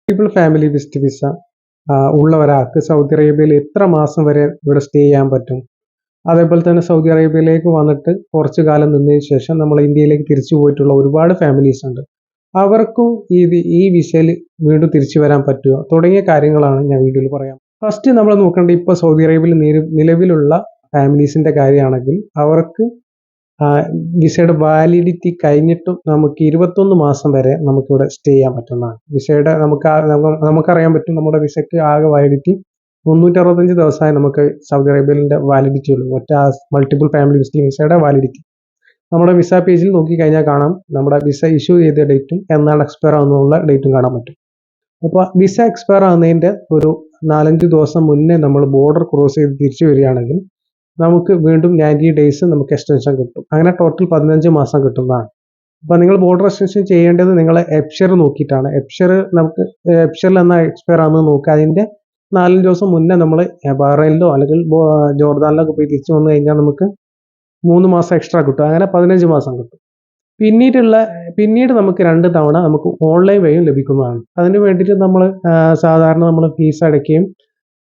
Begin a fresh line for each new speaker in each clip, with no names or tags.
People family visit visa ഉള്ള ഒരാൾക്ക് Saudi അറേബ്യയിൽ എത്ര മാസം വരെ ഇവിടെ സ്റ്റേ ചെയ്യാൻ പറ്റും? അതേപോലെ തന്നെ സൗദി അറേബ്യയിലേക്ക് വന്നിട്ട് കുറച്ചു കാലം നിന്നതിന് ശേഷം നമ്മൾ ഇന്ത്യയിലേക്ക് തിരിച്ചു പോയിട്ടുള്ള ഒരുപാട് ഫാമിലീസ് ഉണ്ട്. അവർക്കും ഈ വിസയിൽ വീണ്ടും തിരിച്ചു വരാൻ പറ്റുമോ? തുടങ്ങിയ കാര്യങ്ങളാണ് ഞാൻ വീഡിയോയിൽ പറയാം. ഫസ്റ്റ് നമ്മൾ നോക്കേണ്ടത് ഇപ്പോൾ സൗദി അറേബ്യയിൽ നിലവിലുള്ള ഫാമിലീസിന്റെ കാര്യമാണെങ്കിൽ അവർക്ക് വിസയുടെ വാലിഡിറ്റി കഴിഞ്ഞിട്ടും നമുക്ക് 21 മാസം വരെ നമുക്കിവിടെ സ്റ്റേ ചെയ്യാൻ പറ്റുന്നതാണ്. വിസയുടെ നമുക്കറിയാൻ പറ്റും നമ്മുടെ വിസയ്ക്ക് ആകെ വാലിഡിറ്റി 365 ദിവസമായി നമുക്ക് സൗദി അറേബ്യയിലെ വാലിഡിറ്റി ഉള്ളൂ. മറ്റേ മൾട്ടിപ്പിൾ ഫാമിലി വിസിറ്റിംഗ് വിസയുടെ വാലിഡിറ്റി നമ്മുടെ വിസ പേജിൽ നോക്കിക്കഴിഞ്ഞാൽ കാണാം. നമ്മുടെ വിസ ഇഷ്യൂ ചെയ്ത ഡേറ്റും എന്നാണ് എക്സ്പയർ ആവുന്നുള്ള ഡേറ്റും കാണാൻ പറ്റും. അപ്പോൾ വിസ എക്സ്പയർ ആവുന്നതിൻ്റെ ഒരു 4-5 ദിവസം മുന്നേ നമ്മൾ ബോർഡർ ക്രോസ് ചെയ്ത് തിരിച്ചു വരികയാണെങ്കിൽ നമുക്ക് വീണ്ടും 90 ഡേയ്സ് നമുക്ക് എക്സ്റ്റൻഷൻ കിട്ടും. അങ്ങനെ ടോട്ടൽ 15 മാസം കിട്ടുന്നതാണ്. അപ്പോൾ നിങ്ങൾ ബോർഡർ എക്സ്റ്റൻഷൻ ചെയ്യേണ്ടത് നിങ്ങൾ എപ്ഷർ നോക്കിയിട്ടാണ്. എപ്ഷറിൽ എന്നാ എക്സ്പയർ ആണെന്ന് നോക്കുക. അതിൻ്റെ 4 ദിവസം മുന്നേ നമ്മൾ ബഹ്റൈനിലോ അല്ലെങ്കിൽ ജോർദാനിലൊക്കെ പോയി തിരിച്ചു വന്നു കഴിഞ്ഞാൽ നമുക്ക് 3 മാസം എക്സ്ട്രാ കിട്ടും. അങ്ങനെ 15 മാസം കിട്ടും. പിന്നീട് നമുക്ക് 2 തവണ നമുക്ക് ഓൺലൈൻ വഴിയും ലഭിക്കുന്നതാണ്. അതിന് വേണ്ടിയിട്ട് നമ്മൾ സാധാരണ നമ്മൾ ഫീസ് അടയ്ക്കുകയും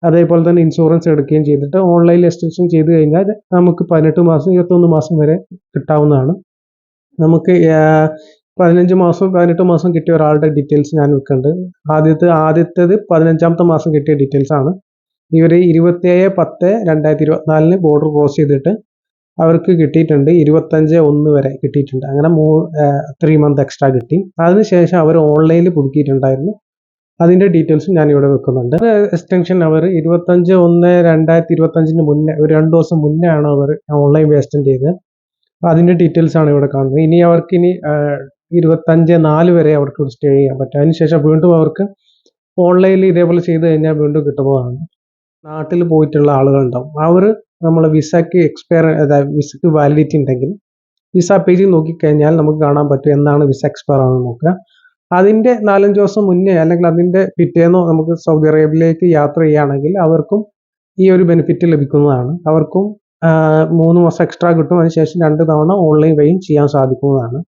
അതേപോലെ തന്നെ ഇൻഷുറൻസ് എടുക്കുകയും ചെയ്തിട്ട് ഓൺലൈനിൽ എക്സ്റ്റൻഷൻ ചെയ്ത് കഴിഞ്ഞാൽ നമുക്ക് 18 മാസം 21 മാസം വരെ കിട്ടാവുന്നതാണ്. നമുക്ക് 15 മാസം 18 മാസം കിട്ടിയ ഒരാളുടെ ഡീറ്റെയിൽസ് ഞാൻ വെക്കുന്നുണ്ട്. ആദ്യത്തേത് 15ാമത്തെ മാസം കിട്ടിയ ഡീറ്റെയിൽസ് ആണ്. ഇവർ 27/10/2024 ബോർഡർ ക്രോസ് ചെയ്തിട്ട് അവർക്ക് കിട്ടിയിട്ടുണ്ട് 25/1 വരെ കിട്ടിയിട്ടുണ്ട്. അങ്ങനെ 3 മന്ത് എക്സ്ട്രാ കിട്ടി. അതിനുശേഷം അവർ ഓൺലൈനിൽ പുതുക്കിയിട്ടുണ്ടായിരുന്നു. അതിൻ്റെ ഡീറ്റെയിൽസും ഞാനിവിടെ വെക്കുന്നുണ്ട്. എക്സ്റ്റൻഷൻ അവർ 25/1/2025 മുന്നേ ഒരു 2 ദിവസം മുന്നേ ആണ് അവർ ഓൺലൈൻ വഴി എക്സ്റ്റെൻഡ് ചെയ്തത്. അതിൻ്റെ ഡീറ്റെയിൽസ് ആണ് ഇവിടെ കാണുന്നത്. ഇനി 25/4 വരെ അവർക്ക് സ്റ്റേ ചെയ്യാൻ പറ്റും. അതിനുശേഷം വീണ്ടും അവർക്ക് ഓൺലൈനിൽ ഇതേപോലെ ചെയ്ത് കഴിഞ്ഞാൽ വീണ്ടും കിട്ടുന്നതാണ്. നാട്ടിൽ പോയിട്ടുള്ള ആളുകളുണ്ടാവും. അവർ നമ്മൾ വിസയ്ക്ക് വിസയ്ക്ക് വാലിഡിറ്റി ഉണ്ടെങ്കിൽ വിസ പേജിൽ നോക്കിക്കഴിഞ്ഞാൽ നമുക്ക് കാണാൻ പറ്റും എന്നാണ് വിസ എക്സ്പയർ ആണെന്ന് നോക്കുക. അതിൻ്റെ 4-5 ദിവസം മുന്നേ അല്ലെങ്കിൽ അതിൻ്റെ പിറ്റേന്നോ നമുക്ക് സൗദി അറേബ്യയിലേക്ക് യാത്ര ചെയ്യുകയാണെങ്കിൽ അവർക്കും ഈ ഒരു ബെനിഫിറ്റ് ലഭിക്കുന്നതാണ്. അവർക്കും 3 മാസം എക്സ്ട്രാ കിട്ടും. അതിനുശേഷം 2 തവണ ഓൺലൈൻ വഴിയും ചെയ്യാൻ സാധിക്കുന്നതാണ്.